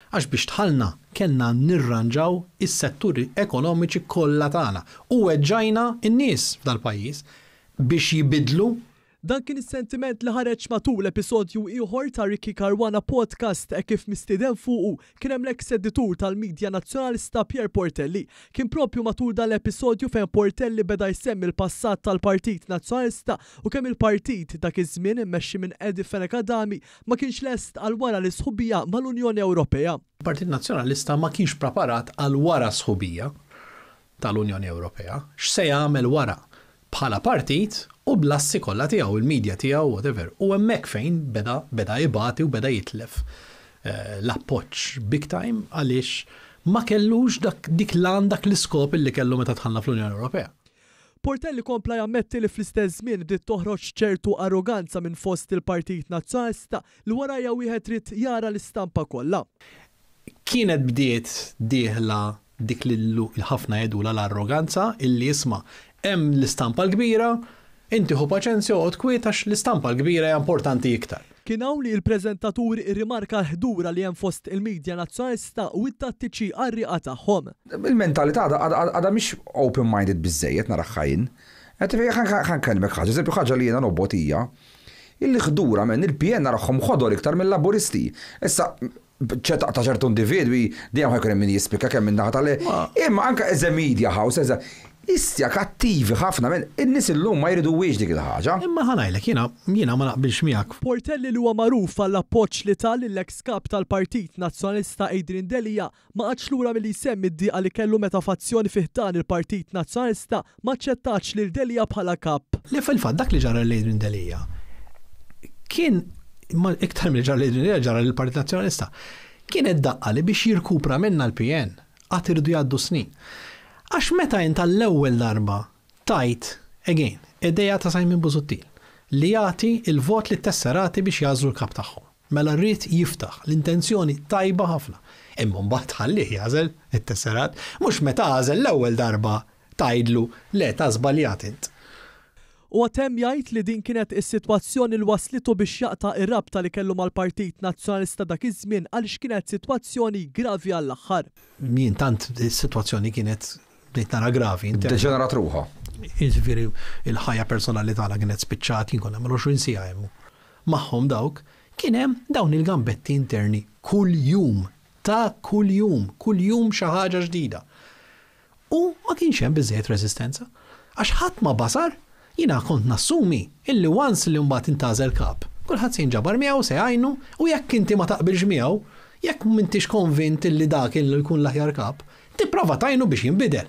Għax biex tħallna kellna nirranġaw is-setturi ekonomiċi kollha tagħna u weġġajna n-nies f'dal-pajjiż biex jibidlu. Dan kien is-sentiment li ħareġ matul episodju ieħor ta' Ricky Caruana podcast kif mistieden fuqu kien hemm l-eks editur tal-Midja Nazzjonalista Pier Portelli. Kien propju matul dan l-episodju fejn Portelli beda jsemmi l-passat tal-Partit Nazzjonalista u kemm il-partit dak iż-żmien immexxi minn Edi Fenekadami ma kienx lest għal wara l-sħubija mal-Unjoni Ewropea. Il-Partit Nazzjonalista ma kienx preparat għal wara sħubija tal-Unjoni Ewropea. X'se jagħmel wara bħala partit u blassi kollha tiegħu, il-medja tiegħu, whatever. U hemmhekk fejn beda jibati u beda jitlef l-appoġġ big time għaliex ma kellux dak l-iskop li kellu meta tħallna fl-Unjoni Ewropea. Portelli kompla jammetti li fl-istess żmien bdiet toħroġ ċertu arroganza minn fost il-Partit Nazzjonalista li warajja wieħed trid jara l-istampa kollha. Kienet bdiet dieħla dik li ħafna jedula l-arroganza illi jisma' hemm l-istampa l-kbira, inti ħu paċenzja u tkwiet għax l-istampa l-kbira hija importanti iktar. Kien hawn li l-preżentaturi rrimarka l-ħdura li hemm fost il-Midja Nazzjonalista u t-tattiċi għar-riqa tagħhom. Il-mentalità għadha mhix open-minded biżejjed nara ħajn. Qed kelmek ħaġa, eżempju ħaġa li jiena nobotija. Il-ħdura minn il-PN narahom ħodor iktar mill-laburisti. Issa ta' ċertu individwi dejjem ħajkun hemm min jispika kemm minn naħa imma anke eżem media house istja kattivi ħafna minn in-nies illum ma jridu wiex dik il-ħaġa. Imma ħanajlek jiena ma naqbilx miegħek. Portelli li huwa magħruf għall-appoġġ li tal l-eks kap tal-Partit Nazzjonalista Adrian Delija ma qadx lura milli jsemmi d-dieqa li kellu meta fazzjoni fih dan il-Partit Nazzjonalista ma ċċettax lil Delija bħala kap. Li fil-fatt dak li ġara l-Adrian Delija kien iktar mill ġara l-Adrian Delija ġara l-Partit Nazzjonalista. Kienet daqqa li biex jirkupra minna l-PN qatt irdu jgħaddu snin. Għax meta inta l-ewwel darba tajt, again, id-dejja ta' Simon Busuttil li jagħti il-vot li tesserati biex jażlu l-kap tagħhom. Mela rrid jiftaħ l-intenzjoni tajba ħafna. Imma mbagħad ħallih jażel it-tesserat, mhux meta għażel l-ewwel darba tajdlu le ta' żbaljat int. U għatem jgħid li din kienet is-sitwazzjoni li waslitu biex jaqta' ir-rabta li kellu mal-Partit Nazzjonalista dak iż-żmien għaliex kienet sitwazzjoni gravi għall-aħħar. Min tant is-sitwazzjoni kienet nara gravi. Deġenerat ruħha. Jiġifieri il-ħajja personali tagħna kienet spiċċat jien konna nagħmlu 20 siegħa hemm. Magħhom dawk kien hemm dawn il-gambetti interni kuljum xi ħaġa ġdida. U ma kienx hemm biżejjed reżistenza għax ħadd ma basar. Jiena kont nassumi illi once li mbagħad intażel kap. Kulħadd se jinġabar miegħu se jgħinu u jekk inti ma taqbilx miegħu, jekk m'intix konvint illi dak illi jkun l-aħjar kap, tipprova tajnu biex jinbidel.